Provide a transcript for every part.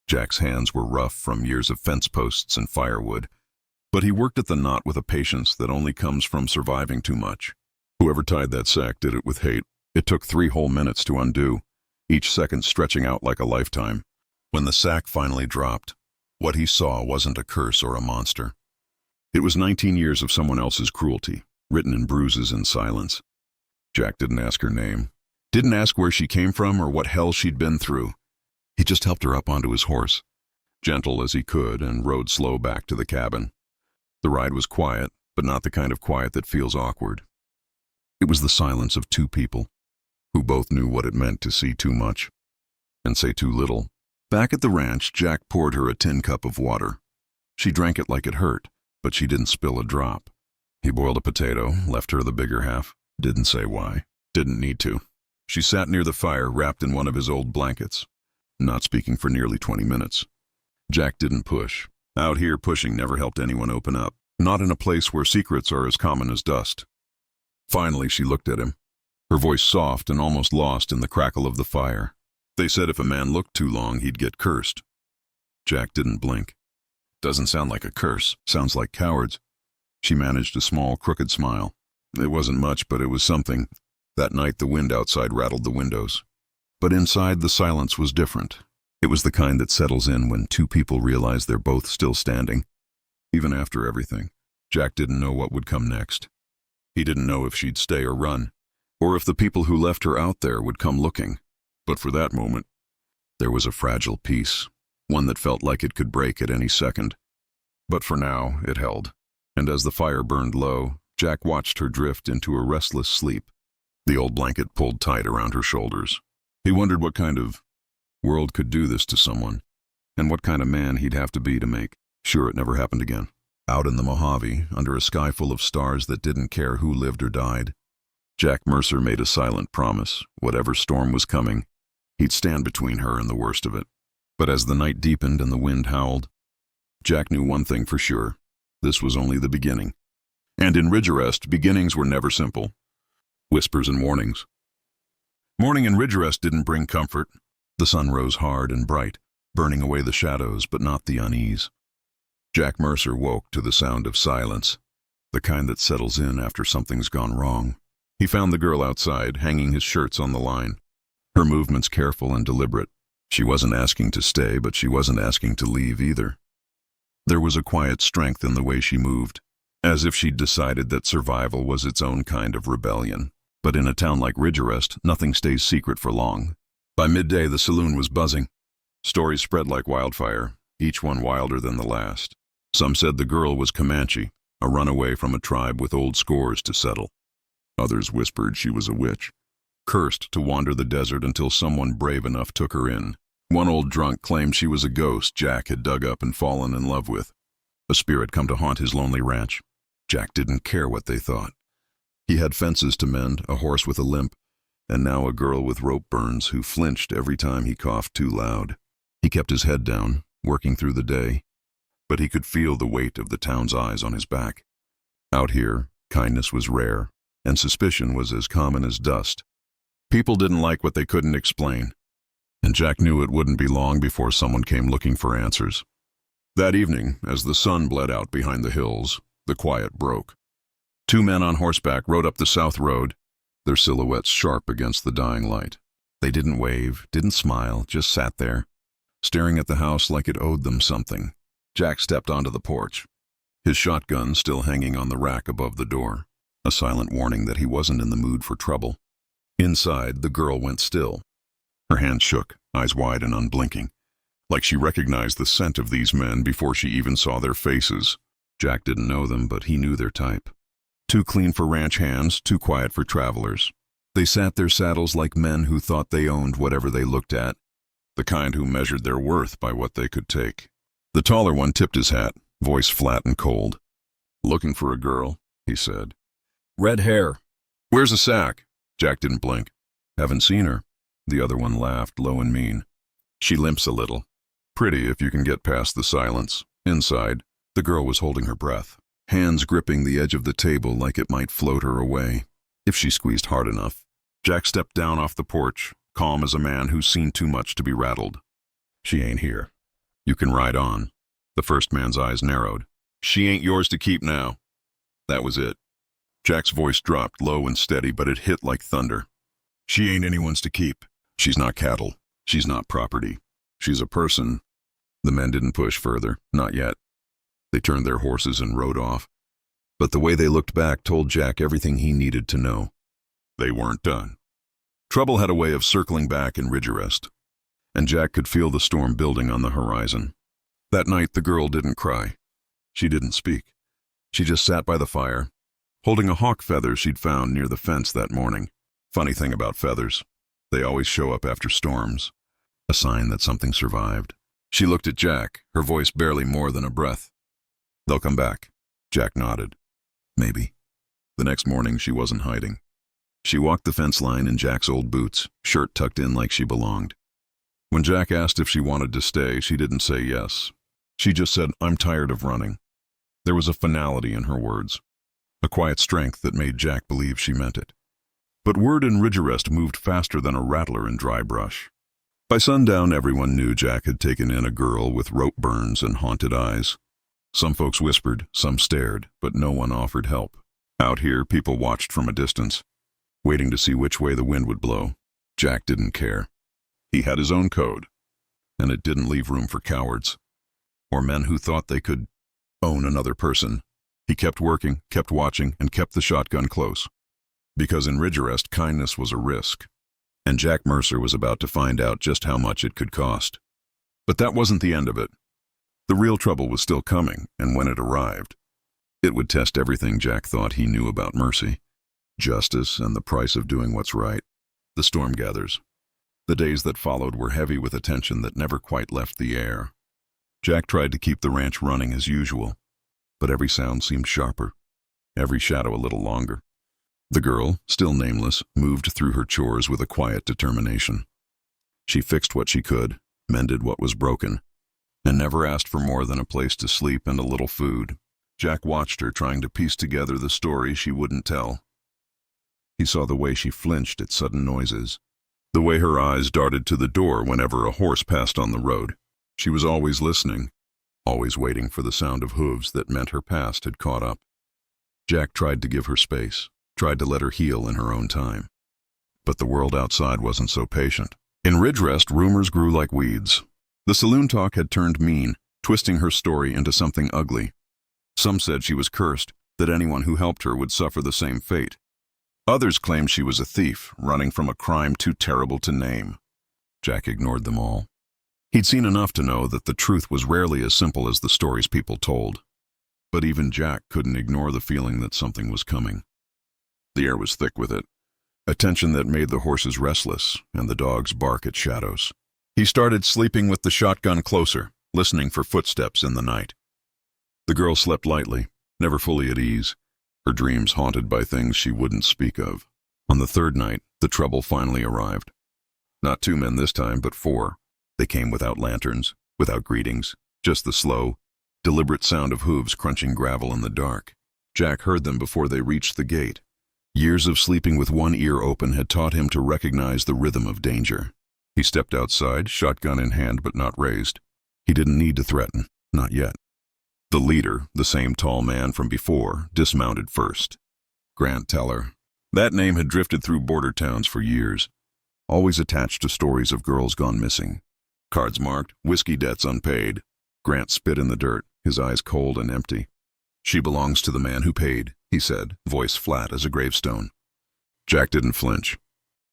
Jack's hands were rough from years of fence posts and firewood, but he worked at the knot with a patience that only comes from surviving too much. Whoever tied that sack did it with hate. It took 3 whole minutes to undo, each second stretching out like a lifetime. When the sack finally dropped, what he saw wasn't a curse or a monster. It was 19 years of someone else's cruelty, written in bruises and silence. Jack didn't ask her name, didn't ask where she came from or what hell she'd been through. He just helped her up onto his horse, gentle as he could, and rode slow back to the cabin. The ride was quiet, but not the kind of quiet that feels awkward. It was the silence of 2 people, who both knew what it meant to see too much and say too little. Back at the ranch, Jack poured her a tin cup of water. She drank it like it hurt, but she didn't spill a drop. He boiled a potato, left her the bigger half, didn't say why, didn't need to. She sat near the fire, wrapped in one of his old blankets, not speaking for nearly 20 minutes. Jack didn't push. Out here, pushing never helped anyone open up, not in a place where secrets are as common as dust. Finally, she looked at him, her voice soft and almost lost in the crackle of the fire. They said if a man looked too long, he'd get cursed. Jack didn't blink. Doesn't sound like a curse, sounds like cowards. She managed a small, crooked smile. It wasn't much, but it was something. That night, the wind outside rattled the windows. But inside, the silence was different. It was the kind that settles in when 2 people realize they're both still standing. Even after everything, Jack didn't know what would come next. He didn't know if she'd stay or run, or if the people who left her out there would come looking. But for that moment, there was a fragile peace, one that felt like it could break at any second. But for now, it held. And as the fire burned low, Jack watched her drift into a restless sleep, the old blanket pulled tight around her shoulders. He wondered what kind of world could do this to someone, and what kind of man he'd have to be to make sure it never happened again. Out in the Mojave, under a sky full of stars that didn't care who lived or died, Jack Mercer made a silent promise. Whatever storm was coming, he'd stand between her and the worst of it. But as the night deepened and the wind howled, Jack knew one thing for sure. This was only the beginning. And in Ridge Arrest, beginnings were never simple. Whispers and warnings. Morning in Ridge Arrest didn't bring comfort. The sun rose hard and bright, burning away the shadows, but not the unease. Jack Mercer woke to the sound of silence, the kind that settles in after something's gone wrong. He found the girl outside, hanging his shirts on the line, her movements careful and deliberate. She wasn't asking to stay, but she wasn't asking to leave either. There was a quiet strength in the way she moved, as if she'd decided that survival was its own kind of rebellion. But in a town like Ridge Arrest, nothing stays secret for long. By midday, the saloon was buzzing. Stories spread like wildfire, each one wilder than the last. Some said the girl was Comanche, a runaway from a tribe with old scores to settle. Others whispered she was a witch, cursed to wander the desert until someone brave enough took her in. One old drunk claimed she was a ghost Jack had dug up and fallen in love with, a spirit come to haunt his lonely ranch. Jack didn't care what they thought. He had fences to mend, a horse with a limp, and now a girl with rope burns who flinched every time he coughed too loud. He kept his head down, working through the day, but he could feel the weight of the town's eyes on his back. Out here, kindness was rare, and suspicion was as common as dust. People didn't like what they couldn't explain, and Jack knew it wouldn't be long before someone came looking for answers. That evening, as the sun bled out behind the hills, the quiet broke. 2 men on horseback rode up the south road, their silhouettes sharp against the dying light. They didn't wave, didn't smile, just sat there, staring at the house like it owed them something. Jack stepped onto the porch, his shotgun still hanging on the rack above the door, a silent warning that he wasn't in the mood for trouble. Inside, the girl went still. Her hands shook, eyes wide and unblinking, like she recognized the scent of these men before she even saw their faces. Jack didn't know them, but he knew their type. Too clean for ranch hands, too quiet for travelers. They sat their saddles like men who thought they owned whatever they looked at, the kind who measured their worth by what they could take. The taller one tipped his hat, voice flat and cold. "Looking for a girl," he said. "Red hair. Where's the sack?" Jack didn't blink. "Haven't seen her." The other one laughed, low and mean. "She limps a little. Pretty if you can get past the silence." Inside, the girl was holding her breath, hands gripping the edge of the table like it might float her away, if she squeezed hard enough. Jack stepped down off the porch, calm as a man who's seen too much to be rattled. "She ain't here." You can ride on. The first man's eyes narrowed. She ain't yours to keep now. That was it. Jack's voice dropped low and steady, but it hit like thunder. She ain't anyone's to keep. She's not cattle. She's not property. She's a person. The men didn't push further, not yet. They turned their horses and rode off. But the way they looked back told Jack everything he needed to know. They weren't done. Trouble had a way of circling back in Ridgerest, and Jack could feel the storm building on the horizon. That night, the girl didn't cry. She didn't speak. She just sat by the fire, holding a hawk feather she'd found near the fence that morning. Funny thing about feathers, they always show up after storms, a sign that something survived. She looked at Jack, her voice barely more than a breath. They'll come back. Jack nodded. Maybe. The next morning, she wasn't hiding. She walked the fence line in Jack's old boots, shirt tucked in like she belonged. When Jack asked if she wanted to stay, she didn't say yes. She just said, "I'm tired of running." There was a finality in her words, a quiet strength that made Jack believe she meant it. But word in Ridgerest moved faster than a rattler in dry brush. By sundown, everyone knew Jack had taken in a girl with rope burns and haunted eyes. Some folks whispered, some stared, but no one offered help. Out here, people watched from a distance, waiting to see which way the wind would blow. Jack didn't care. He had his own code, and it didn't leave room for cowards, or men who thought they could own another person. He kept working, kept watching, and kept the shotgun close. Because in Ridgerest, kindness was a risk, and Jack Mercer was about to find out just how much it could cost. But that wasn't the end of it. The real trouble was still coming, and when it arrived, it would test everything Jack thought he knew about mercy, justice, and the price of doing what's right. The storm gathers. The days that followed were heavy with a tension that never quite left the air. Jack tried to keep the ranch running as usual, but every sound seemed sharper, every shadow a little longer. The girl, still nameless, moved through her chores with a quiet determination. She fixed what she could, mended what was broken, and never asked for more than a place to sleep and a little food. Jack watched her trying to piece together the story she wouldn't tell. He saw the way she flinched at sudden noises, the way her eyes darted to the door whenever a horse passed on the road. She was always listening, always waiting for the sound of hooves that meant her past had caught up. Jack tried to give her space, tried to let her heal in her own time. But the world outside wasn't so patient. In Ridgerest, rumors grew like weeds. The saloon talk had turned mean, twisting her story into something ugly. Some said she was cursed, that anyone who helped her would suffer the same fate. Others claimed she was a thief, running from a crime too terrible to name. Jack ignored them all. He'd seen enough to know that the truth was rarely as simple as the stories people told. But even Jack couldn't ignore the feeling that something was coming. The air was thick with it, a tension that made the horses restless and the dogs bark at shadows. He started sleeping with the shotgun closer, listening for footsteps in the night. The girl slept lightly, never fully at ease, her dreams haunted by things she wouldn't speak of. On the third night, the trouble finally arrived. Not 2 men this time, but 4. They came without lanterns, without greetings, just the slow, deliberate sound of hooves crunching gravel in the dark. Jack heard them before they reached the gate. Years of sleeping with one ear open had taught him to recognize the rhythm of danger. He stepped outside, shotgun in hand but not raised. He didn't need to threaten, not yet. The leader, the same tall man from before, dismounted first. Grant Teller. That name had drifted through border towns for years, always attached to stories of girls gone missing. Cards marked, whiskey debts unpaid. Grant spit in the dirt, his eyes cold and empty. "She belongs to the man who paid," he said, voice flat as a gravestone. Jack didn't flinch.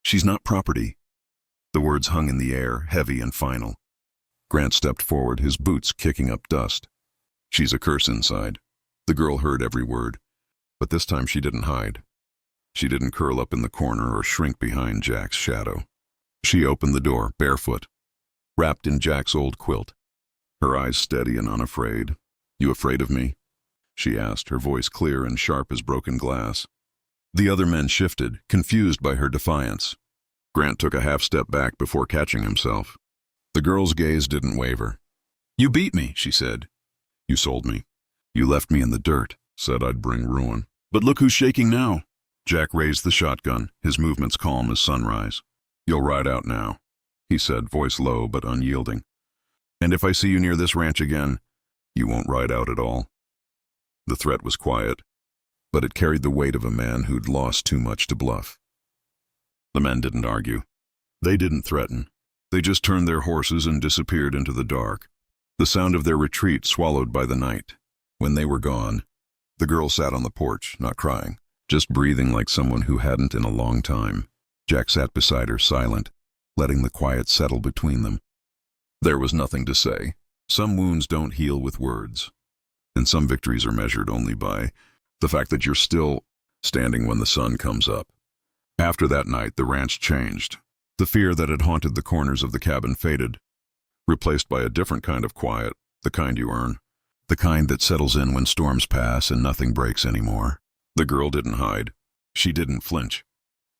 "She's not property." The words hung in the air, heavy and final. Grant stepped forward, his boots kicking up dust. "She's a curse inside." The girl heard every word, but this time she didn't hide. She didn't curl up in the corner or shrink behind Jack's shadow. She opened the door, barefoot, wrapped in Jack's old quilt, her eyes steady and unafraid. "You afraid of me?" she asked, her voice clear and sharp as broken glass. The other men shifted, confused by her defiance. Grant took a half step back before catching himself. The girl's gaze didn't waver. "You beat me," she said. "You sold me. You left me in the dirt, said I'd bring ruin. But look who's shaking now." Jack raised the shotgun, his movements calm as sunrise. "You'll ride out now," he said, voice low but unyielding. And if I see you near this ranch again, you won't ride out at all." The threat was quiet, but it carried the weight of a man who'd lost too much to bluff. The men didn't argue. They didn't threaten. They just turned their horses and disappeared into the dark, the sound of their retreat swallowed by the night. When they were gone, the girl sat on the porch, not crying, just breathing like someone who hadn't in a long time. Jack sat beside her, silent, letting the quiet settle between them. There was nothing to say. Some wounds don't heal with words, and some victories are measured only by the fact that you're still standing when the sun comes up. After that night, the ranch changed. The fear that had haunted the corners of the cabin faded, replaced by a different kind of quiet, the kind you earn, the kind that settles in when storms pass and nothing breaks anymore. The girl didn't hide. She didn't flinch.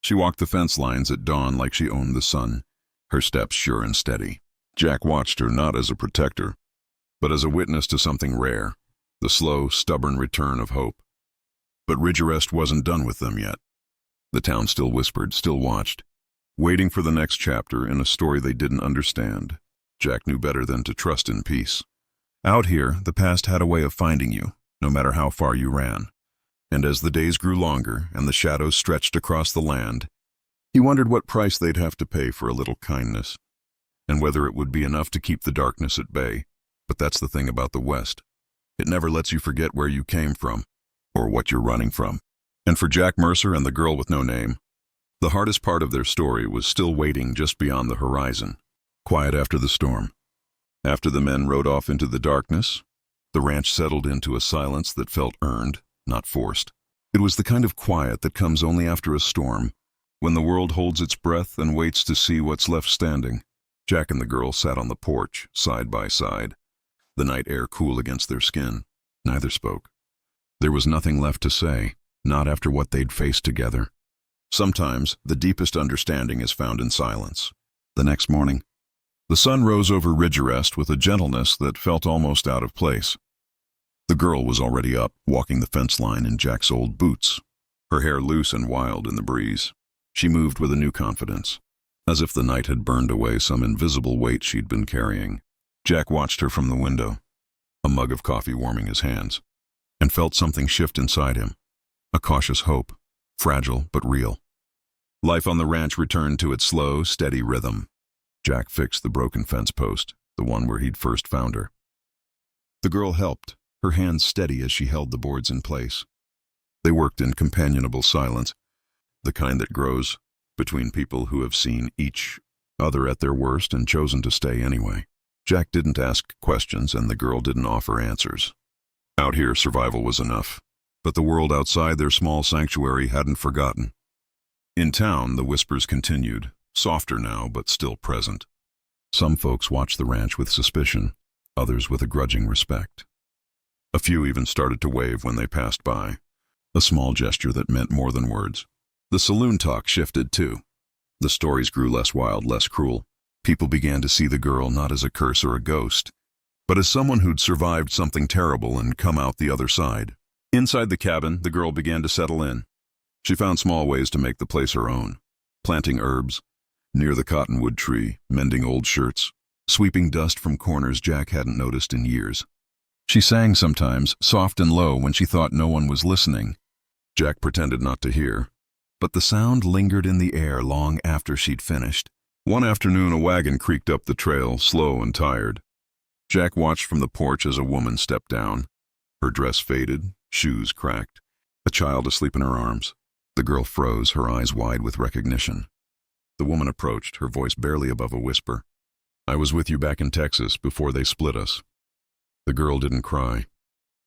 She walked the fence lines at dawn like she owned the sun, her steps sure and steady. Jack watched her not as a protector, but as a witness to something rare, the slow, stubborn return of hope. But Ridge Arrest wasn't done with them yet. The town still whispered, still watched, waiting for the next chapter in a story they didn't understand. Jack knew better than to trust in peace. Out here, the past had a way of finding you, no matter how far you ran. And as the days grew longer and the shadows stretched across the land, he wondered what price they'd have to pay for a little kindness, and whether it would be enough to keep the darkness at bay. But that's the thing about the West. It never lets you forget where you came from, or what you're running from. And for Jack Mercer and the girl with no name, the hardest part of their story was still waiting just beyond the horizon, quiet after the storm. After the men rode off into the darkness, the ranch settled into a silence that felt earned, not forced. It was the kind of quiet that comes only after a storm, when the world holds its breath and waits to see what's left standing. Jack and the girl sat on the porch, side by side, the night air cool against their skin. Neither spoke. There was nothing left to say, not after what they'd faced together. Sometimes the deepest understanding is found in silence. The next morning, the sun rose over Ridge Arrest with a gentleness that felt almost out of place. The girl was already up, walking the fence line in Jack's old boots, her hair loose and wild in the breeze. She moved with a new confidence, as if the night had burned away some invisible weight she'd been carrying. Jack watched her from the window, a mug of coffee warming his hands, and felt something shift inside him, a cautious hope, fragile but real. Life on the ranch returned to its slow, steady rhythm. Jack fixed the broken fence post, the one where he'd first found her. The girl helped, her hands steady as she held the boards in place. They worked in companionable silence, the kind that grows between people who have seen each other at their worst and chosen to stay anyway. Jack didn't ask questions and the girl didn't offer answers. Out here, survival was enough, but the world outside their small sanctuary hadn't forgotten. In town, the whispers continued, softer now but still present. Some folks watched the ranch with suspicion, others with a grudging respect. A few even started to wave when they passed by, a small gesture that meant more than words. The saloon talk shifted too. The stories grew less wild, less cruel. People began to see the girl not as a curse or a ghost, but as someone who'd survived something terrible and come out the other side. Inside the cabin, the girl began to settle in. She found small ways to make the place her own, planting herbs near the cottonwood tree, mending old shirts, sweeping dust from corners Jack hadn't noticed in years. She sang sometimes, soft and low when she thought no one was listening. Jack pretended not to hear, but the sound lingered in the air long after she'd finished. One afternoon, a wagon creaked up the trail, slow and tired. Jack watched from the porch as a woman stepped down. Her dress faded, shoes cracked, a child asleep in her arms. The girl froze, her eyes wide with recognition. The woman approached, her voice barely above a whisper. "I was with you back in Texas before they split us." The girl didn't cry.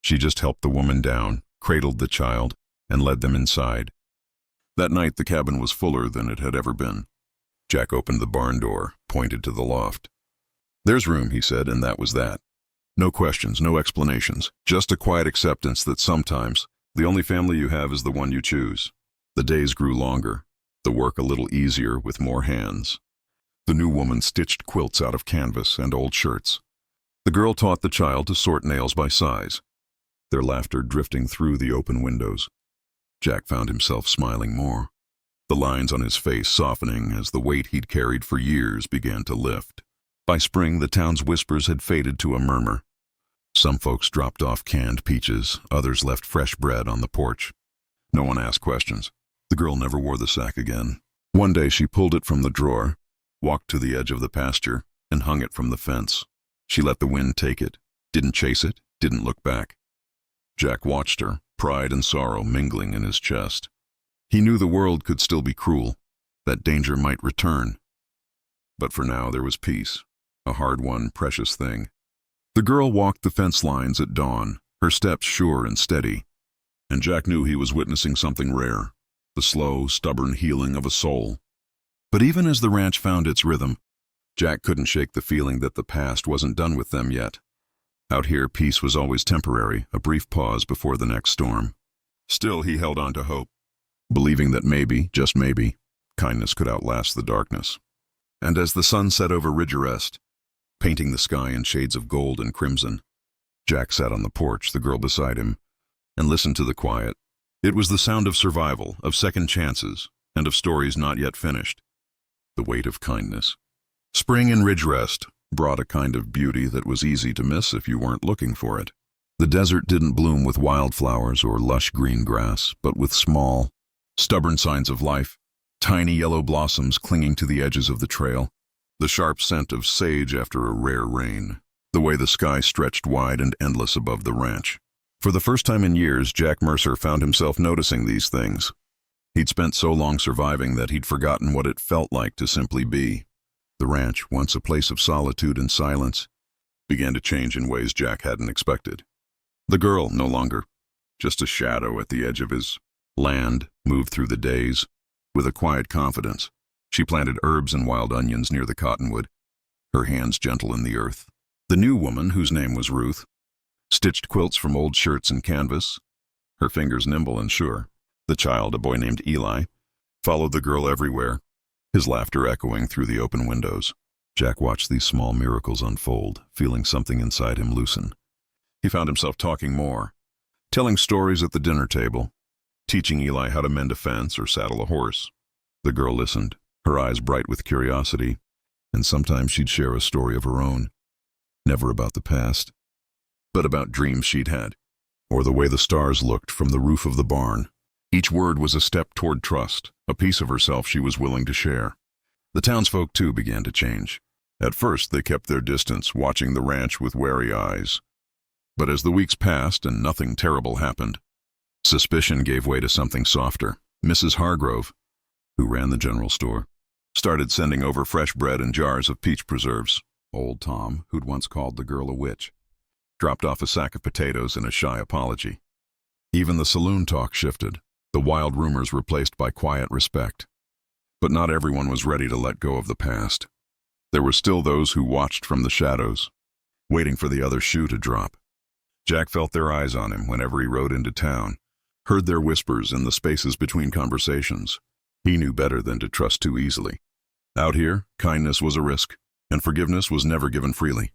She just helped the woman down, cradled the child, and led them inside. That night, the cabin was fuller than it had ever been. Jack opened the barn door, pointed to the loft. "There's room," he said, and that was that. No questions, no explanations, just a quiet acceptance that sometimes the only family you have is the one you choose. The days grew longer, the work a little easier with more hands. The new woman stitched quilts out of canvas and old shirts. The girl taught the child to sort nails by size, their laughter drifting through the open windows. Jack found himself smiling more, the lines on his face softening as the weight he'd carried for years began to lift. By spring, the town's whispers had faded to a murmur. Some folks dropped off canned peaches, others left fresh bread on the porch. No one asked questions. The girl never wore the sack again. One day she pulled it from the drawer, walked to the edge of the pasture, and hung it from the fence. She let the wind take it, didn't chase it, didn't look back. Jack watched her, pride and sorrow mingling in his chest. He knew the world could still be cruel, that danger might return. But for now there was peace, a hard-won, precious thing. The girl walked the fence lines at dawn, her steps sure and steady, and Jack knew he was witnessing something rare, the slow, stubborn healing of a soul. But even as the ranch found its rhythm, Jack couldn't shake the feeling that the past wasn't done with them yet. Out here, peace was always temporary, a brief pause before the next storm. Still, he held on to hope, believing that maybe, just maybe, kindness could outlast the darkness. And as the sun set over Ridgerest, painting the sky in shades of gold and crimson, Jack sat on the porch, the girl beside him, and listened to the quiet. It was the sound of survival, of second chances, and of stories not yet finished. The weight of kindness. Spring in Ridgerest brought a kind of beauty that was easy to miss if you weren't looking for it. The desert didn't bloom with wildflowers or lush green grass, but with small, stubborn signs of life, tiny yellow blossoms clinging to the edges of the trail, the sharp scent of sage after a rare rain, the way the sky stretched wide and endless above the ranch. For the first time in years, Jack Mercer found himself noticing these things. He'd spent so long surviving that he'd forgotten what it felt like to simply be. The ranch, once a place of solitude and silence, began to change in ways Jack hadn't expected. The girl, no longer just a shadow at the edge of his land, moved through the days with a quiet confidence. She planted herbs and wild onions near the cottonwood, her hands gentle in the earth. The new woman, whose name was Ruth, stitched quilts from old shirts and canvas, her fingers nimble and sure. The child, a boy named Eli, followed the girl everywhere, his laughter echoing through the open windows. Jack watched these small miracles unfold, feeling something inside him loosen. He found himself talking more, telling stories at the dinner table, teaching Eli how to mend a fence or saddle a horse. The girl listened, her eyes bright with curiosity, and sometimes she'd share a story of her own. Never about the past, but about dreams she'd had, or the way the stars looked from the roof of the barn. Each word was a step toward trust, a piece of herself she was willing to share. The townsfolk, too, began to change. At first, they kept their distance, watching the ranch with wary eyes. But as the weeks passed and nothing terrible happened, suspicion gave way to something softer. Mrs. Hargrove, who ran the general store, started sending over fresh bread and jars of peach preserves. Old Tom, who'd once called the girl a witch, dropped off a sack of potatoes and a shy apology. Even the saloon talk shifted, the wild rumors replaced by quiet respect. But not everyone was ready to let go of the past. There were still those who watched from the shadows, waiting for the other shoe to drop. Jack felt their eyes on him whenever he rode into town, heard their whispers in the spaces between conversations. He knew better than to trust too easily. Out here, kindness was a risk, and forgiveness was never given freely.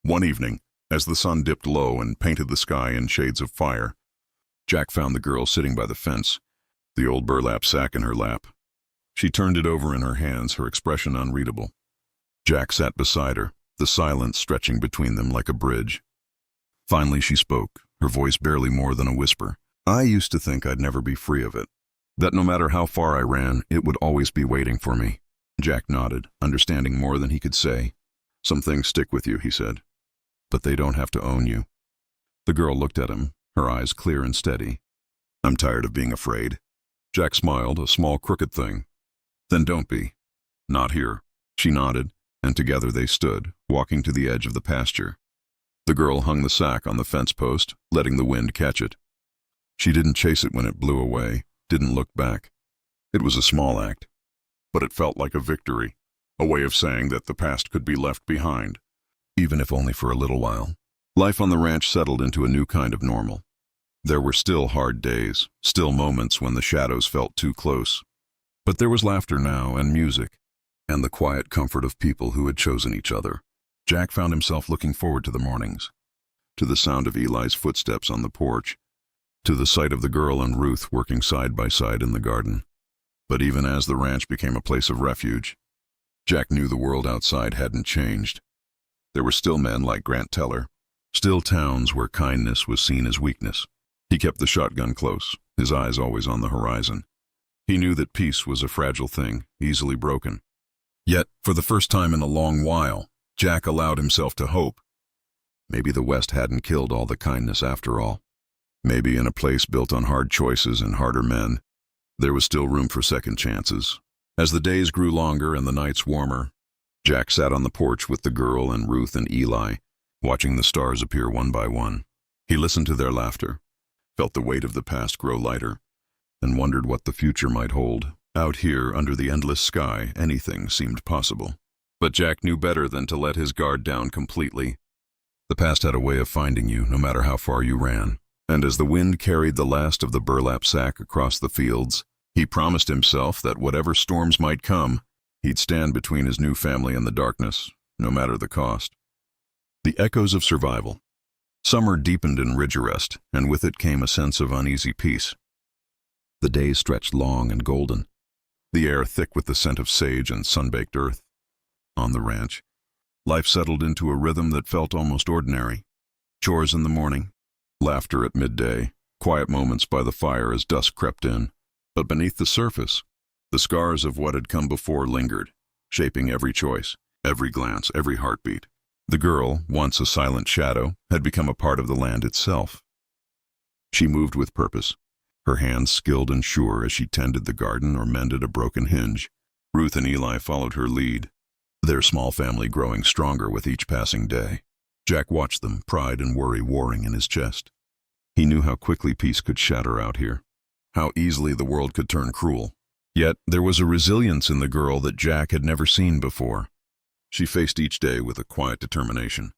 One evening, as the sun dipped low and painted the sky in shades of fire, Jack found the girl sitting by the fence, the old burlap sack in her lap. She turned it over in her hands, her expression unreadable. Jack sat beside her, the silence stretching between them like a bridge. Finally she spoke, her voice barely more than a whisper. I used to think I'd never be free of it, that no matter how far I ran, it would always be waiting for me. Jack nodded, understanding more than he could say. Some things stick with you, he said, but they don't have to own you. The girl looked at him, her eyes clear and steady. I'm tired of being afraid. Jack smiled, a small crooked thing. Then don't be. Not here. She nodded, and together they stood, walking to the edge of the pasture. The girl hung the sack on the fence post, letting the wind catch it. She didn't chase it when it blew away, didn't look back. It was a small act, but it felt like a victory, a way of saying that the past could be left behind, even if only for a little while. Life on the ranch settled into a new kind of normal. There were still hard days, still moments when the shadows felt too close. But there was laughter now, and music, and the quiet comfort of people who had chosen each other. Jack found himself looking forward to the mornings, to the sound of Eli's footsteps on the porch, to the sight of the girl and Ruth working side by side in the garden. But even as the ranch became a place of refuge, Jack knew the world outside hadn't changed. There were still men like Grant Teller, still towns where kindness was seen as weakness. He kept the shotgun close, his eyes always on the horizon. He knew that peace was a fragile thing, easily broken. Yet, for the first time in a long while, Jack allowed himself to hope. Maybe the West hadn't killed all the kindness after all. Maybe in a place built on hard choices and harder men, there was still room for second chances. As the days grew longer and the nights warmer, Jack sat on the porch with the girl and Ruth and Eli, watching the stars appear one by one. He listened to their laughter, felt the weight of the past grow lighter, and wondered what the future might hold. Out here, under the endless sky, anything seemed possible. But Jack knew better than to let his guard down completely. The past had a way of finding you, no matter how far you ran. And as the wind carried the last of the burlap sack across the fields, he promised himself that whatever storms might come, he'd stand between his new family and the darkness, no matter the cost. The echoes of survival. Summer deepened in ridge arrest, and with it came a sense of uneasy peace. The days stretched long and golden, the air thick with the scent of sage and sun-baked earth. On the ranch, life settled into a rhythm that felt almost ordinary. Chores in the morning, laughter at midday, quiet moments by the fire as dusk crept in. But beneath the surface, the scars of what had come before lingered, shaping every choice, every glance, every heartbeat. The girl, once a silent shadow, had become a part of the land itself. She moved with purpose, her hands skilled and sure as she tended the garden or mended a broken hinge. Ruth and Eli followed her lead, their small family growing stronger with each passing day. Jack watched them, pride and worry warring in his chest. He knew how quickly peace could shatter out here, how easily the world could turn cruel. Yet there was a resilience in the girl that Jack had never seen before. She faced each day with a quiet determination,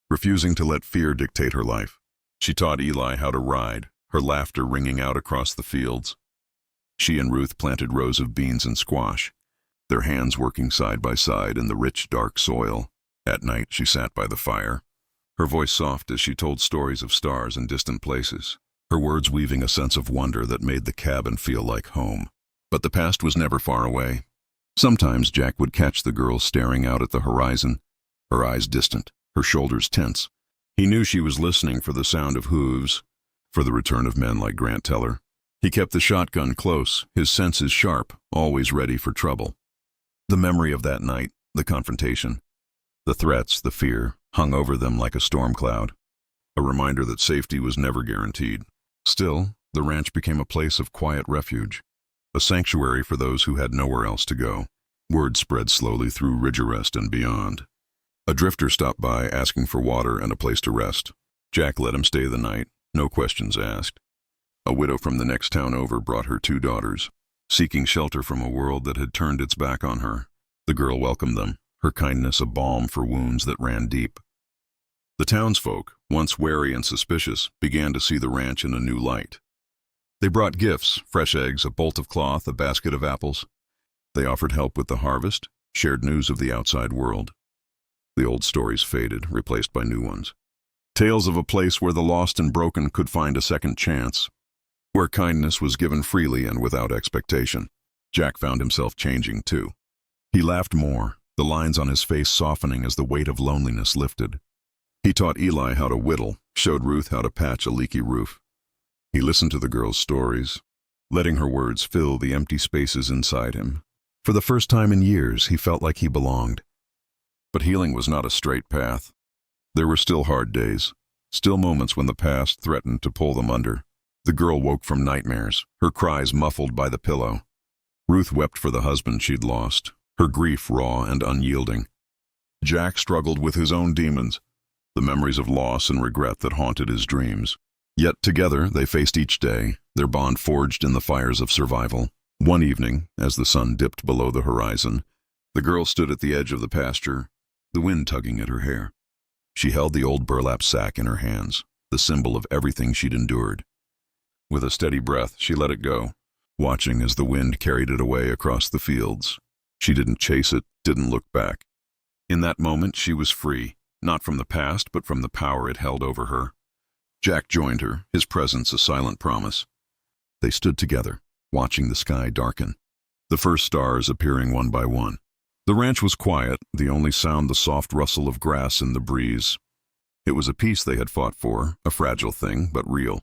refusing to let fear dictate her life. She taught Eli how to ride, her laughter ringing out across the fields. She and Ruth planted rows of beans and squash, their hands working side by side in the rich, dark soil. At night, she sat by the fire, her voice soft as she told stories of stars and distant places, her words weaving a sense of wonder that made the cabin feel like home. But the past was never far away. Sometimes Jack would catch the girl staring out at the horizon, her eyes distant, her shoulders tense. He knew she was listening for the sound of hooves, for the return of men like Grant Teller. He kept the shotgun close, his senses sharp, always ready for trouble. The memory of that night, the confrontation, the threats, the fear, hung over them like a storm cloud, a reminder that safety was never guaranteed. Still, the ranch became a place of quiet refuge, a sanctuary for those who had nowhere else to go. Word spread slowly through Ridge Arrest and beyond. A drifter stopped by asking for water and a place to rest. Jack let him stay the night, no questions asked. A widow from the next town over brought her 2 daughters, seeking shelter from a world that had turned its back on her. The girl welcomed them, her kindness a balm for wounds that ran deep. The townsfolk, once wary and suspicious, began to see the ranch in a new light. They brought gifts, fresh eggs, a bolt of cloth, a basket of apples. They offered help with the harvest, shared news of the outside world. The old stories faded, replaced by new ones. Tales of a place where the lost and broken could find a second chance, where kindness was given freely and without expectation. Jack found himself changing too. He laughed more, the lines on his face softening as the weight of loneliness lifted. He taught Eli how to whittle, showed Ruth how to patch a leaky roof. He listened to the girl's stories, letting her words fill the empty spaces inside him. For the first time in years, he felt like he belonged. But healing was not a straight path. There were still hard days, still moments when the past threatened to pull them under. The girl woke from nightmares, her cries muffled by the pillow. Ruth wept for the husband she'd lost, her grief raw and unyielding. Jack struggled with his own demons, the memories of loss and regret that haunted his dreams. Yet together they faced each day, their bond forged in the fires of survival. One evening, as the sun dipped below the horizon, the girl stood at the edge of the pasture, the wind tugging at her hair. She held the old burlap sack in her hands, the symbol of everything she'd endured. With a steady breath, she let it go, watching as the wind carried it away across the fields. She didn't chase it, didn't look back. In that moment, she was free, not from the past, but from the power it held over her. Jack joined her, his presence a silent promise. They stood together, watching the sky darken, the first stars appearing one by one. The ranch was quiet, the only sound the soft rustle of grass in the breeze. It was a peace they had fought for, a fragile thing, but real.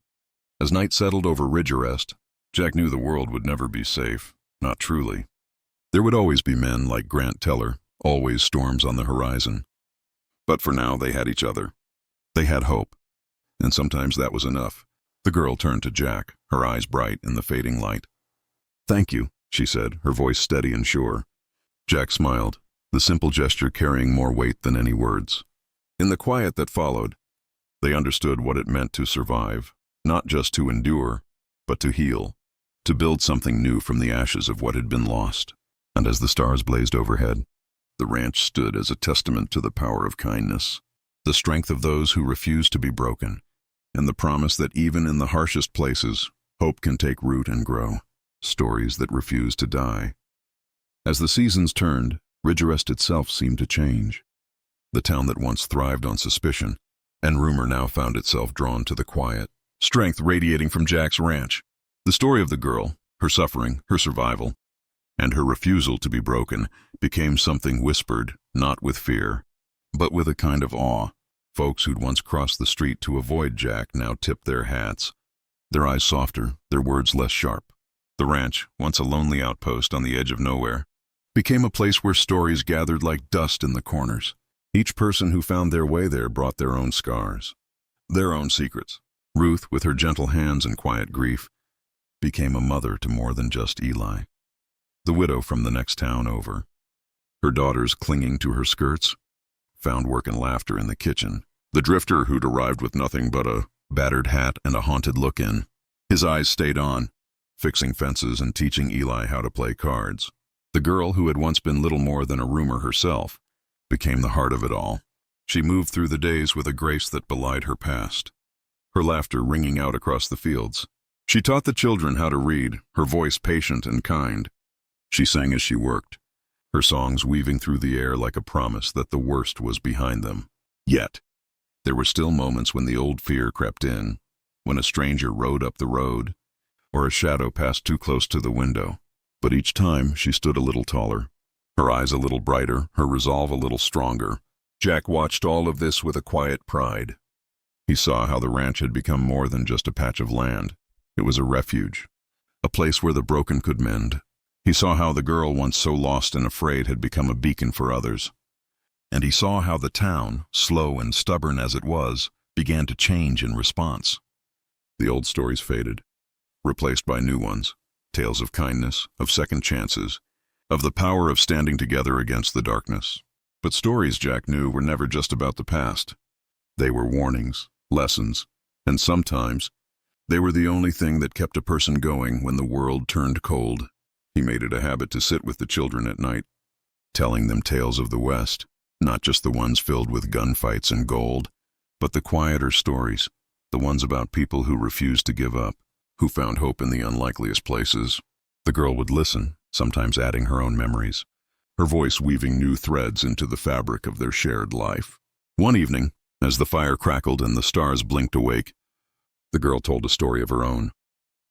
As night settled over Ridgerest, Jack knew the world would never be safe, not truly. There would always be men like Grant Teller, always storms on the horizon. But for now, they had each other. They had hope, and sometimes that was enough. The girl turned to Jack, her eyes bright in the fading light. "Thank you," she said, her voice steady and sure. Jack smiled, the simple gesture carrying more weight than any words. In the quiet that followed, they understood what it meant to survive, not just to endure, but to heal, to build something new from the ashes of what had been lost. And as the stars blazed overhead, the ranch stood as a testament to the power of kindness, the strength of those who refuse to be broken, and the promise that even in the harshest places, hope can take root and grow, stories that refuse to die. As the seasons turned, Ridgerest itself seemed to change. The town that once thrived on suspicion and rumor now found itself drawn to the quiet, strength radiating from Jack's ranch. The story of the girl, her suffering, her survival, and her refusal to be broken became something whispered, not with fear, but with a kind of awe. Folks who'd once crossed the street to avoid Jack now tipped their hats, their eyes softer, their words less sharp. The ranch, once a lonely outpost on the edge of nowhere, became a place where stories gathered like dust in the corners. Each person who found their way there brought their own scars, their own secrets. Ruth, with her gentle hands and quiet grief, became a mother to more than just Eli. The widow from the next town over, her daughters clinging to her skirts, found work and laughter in the kitchen. The drifter who'd arrived with nothing but a battered hat and a haunted look in, his eyes stayed on, fixing fences and teaching Eli how to play cards. The girl who had once been little more than a rumor herself became the heart of it all. She moved through the days with a grace that belied her past, her laughter ringing out across the fields. She taught the children how to read, her voice patient and kind. She sang as she worked, her songs weaving through the air like a promise that the worst was behind them. Yet, there were still moments when the old fear crept in, when a stranger rode up the road, or a shadow passed too close to the window. But each time she stood a little taller, her eyes a little brighter, her resolve a little stronger. Jack watched all of this with a quiet pride. He saw how the ranch had become more than just a patch of land. It was a refuge, a place where the broken could mend. He saw how the girl, once so lost and afraid, had become a beacon for others. And he saw how the town, slow and stubborn as it was, began to change in response. The old stories faded, replaced by new ones, tales of kindness, of second chances, of the power of standing together against the darkness. But stories, Jack knew, were never just about the past. They were warnings, lessons, and sometimes they were the only thing that kept a person going when the world turned cold. He made it a habit to sit with the children at night, telling them tales of the West, not just the ones filled with gunfights and gold, but the quieter stories, the ones about people who refused to give up, who found hope in the unlikeliest places. The girl would listen, sometimes adding her own memories, her voice weaving new threads into the fabric of their shared life. One evening, as the fire crackled and the stars blinked awake, the girl told a story of her own.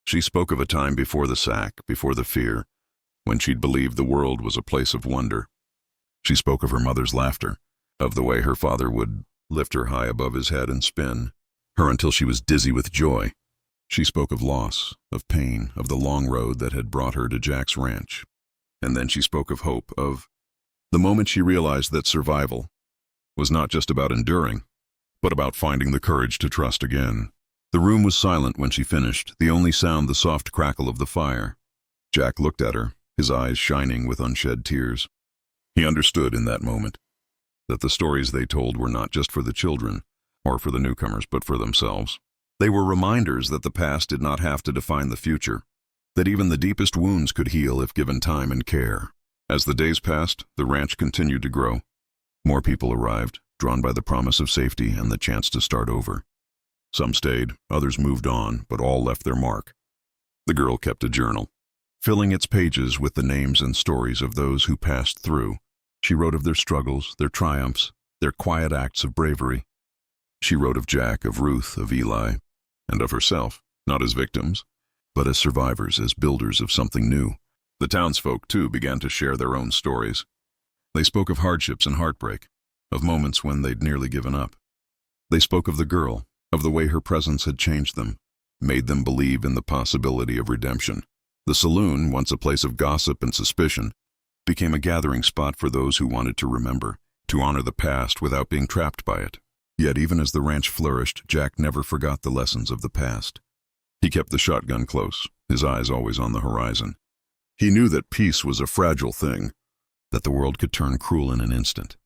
She spoke of a time before the sack, before the fear, when she'd believed the world was a place of wonder. She spoke of her mother's laughter, of the way her father would lift her high above his head and spin her until she was dizzy with joy. She spoke of loss, of pain, of the long road that had brought her to Jack's ranch. And then she spoke of hope, of the moment she realized that survival was not just about enduring, but about finding the courage to trust again. The room was silent when she finished, the only sound the soft crackle of the fire. Jack looked at her, his eyes shining with unshed tears. He understood in that moment that the stories they told were not just for the children or for the newcomers, but for themselves. They were reminders that the past did not have to define the future, that even the deepest wounds could heal if given time and care. As the days passed, the ranch continued to grow. More people arrived, drawn by the promise of safety and the chance to start over. Some stayed, others moved on, but all left their mark. The girl kept a journal, filling its pages with the names and stories of those who passed through. She wrote of their struggles, their triumphs, their quiet acts of bravery. She wrote of Jack, of Ruth, of Eli, and of herself, not as victims, but as survivors, as builders of something new. The townsfolk, too, began to share their own stories. They spoke of hardships and heartbreak, of moments when they'd nearly given up. They spoke of the girl, of the way her presence had changed them, made them believe in the possibility of redemption. The saloon, once a place of gossip and suspicion, became a gathering spot for those who wanted to remember, to honor the past without being trapped by it. Yet even as the ranch flourished, Jack never forgot the lessons of the past. He kept the shotgun close, his eyes always on the horizon. He knew that peace was a fragile thing, that the world could turn cruel in an instant.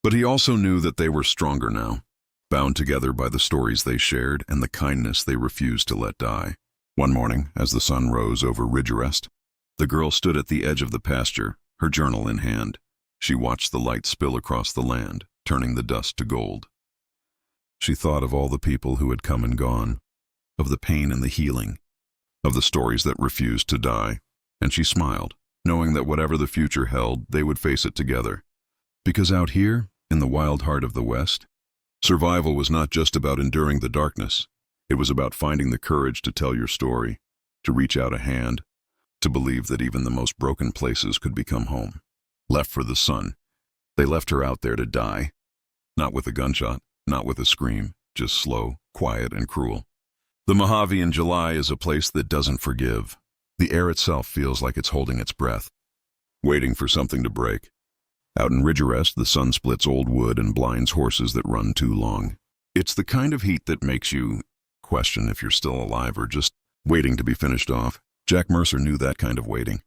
But he also knew that they were stronger now, bound together by the stories they shared and the kindness they refused to let die. One morning, as the sun rose over Ridgerest, the girl stood at the edge of the pasture, her journal in hand. She watched the light spill across the land, turning the dust to gold. She thought of all the people who had come and gone, of the pain and the healing, of the stories that refused to die, and she smiled, knowing that whatever the future held, they would face it together. Because out here, in the wild heart of the West, survival was not just about enduring the darkness. It was about finding the courage to tell your story, to reach out a hand, to believe that even the most broken places could become home. Left for the sun, they left her out there to die. Not with a gunshot, not with a scream, just slow, quiet, and cruel. The Mojave in July is a place that doesn't forgive. The air itself feels like it's holding its breath, waiting for something to break. Out in Ridgerest, the sun splits old wood and blinds horses that run too long. It's the kind of heat that makes you question if you're still alive or just waiting to be finished off. Jack Mercer knew that kind of waiting.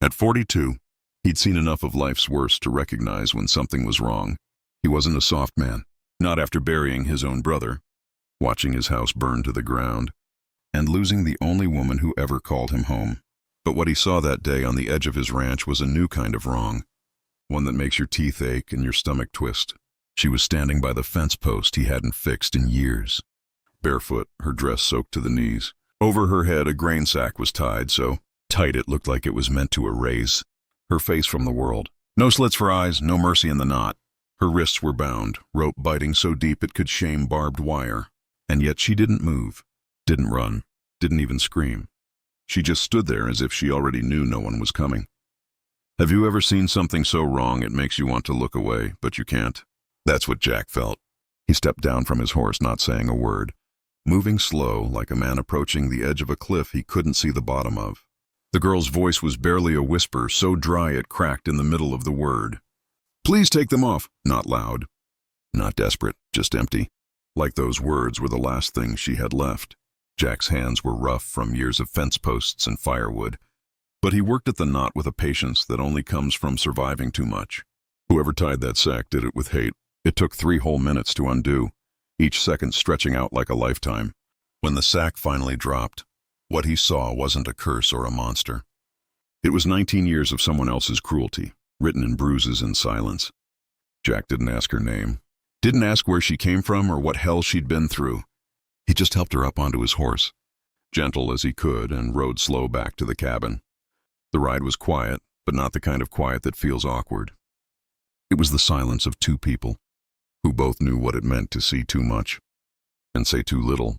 At 42, he'd seen enough of life's worst to recognize when something was wrong. He wasn't a soft man, not after burying his own brother, watching his house burn to the ground, and losing the only woman who ever called him home. But what he saw that day on the edge of his ranch was a new kind of wrong, one that makes your teeth ache and your stomach twist. She was standing by the fence post he hadn't fixed in years. Barefoot, her dress soaked to the knees. Over her head, a grain sack was tied, so tight it looked like it was meant to erase her face from the world. No slits for eyes, no mercy in the knot. Her wrists were bound, rope biting so deep it could shame barbed wire. And yet she didn't move, didn't run, didn't even scream. She just stood there as if she already knew no one was coming. Have you ever seen something so wrong it makes you want to look away, but you can't? That's what Jack felt. He stepped down from his horse, not saying a word, moving slow, like a man approaching the edge of a cliff he couldn't see the bottom of. The girl's voice was barely a whisper, so dry it cracked in the middle of the word. Please take them off. Not loud, not desperate, just empty. Like those words were the last thing she had left. Jack's hands were rough from years of fence posts and firewood, but he worked at the knot with a patience that only comes from surviving too much. Whoever tied that sack did it with hate. It took 3 whole minutes to undo, each second stretching out like a lifetime. When the sack finally dropped, what he saw wasn't a curse or a monster. It was 19 years of someone else's cruelty, written in bruises and silence. Jack didn't ask her name, didn't ask where she came from or what hell she'd been through. He just helped her up onto his horse, gentle as he could, and rode slow back to the cabin. The ride was quiet, but not the kind of quiet that feels awkward. It was the silence of 2 people who both knew what it meant to see too much and say too little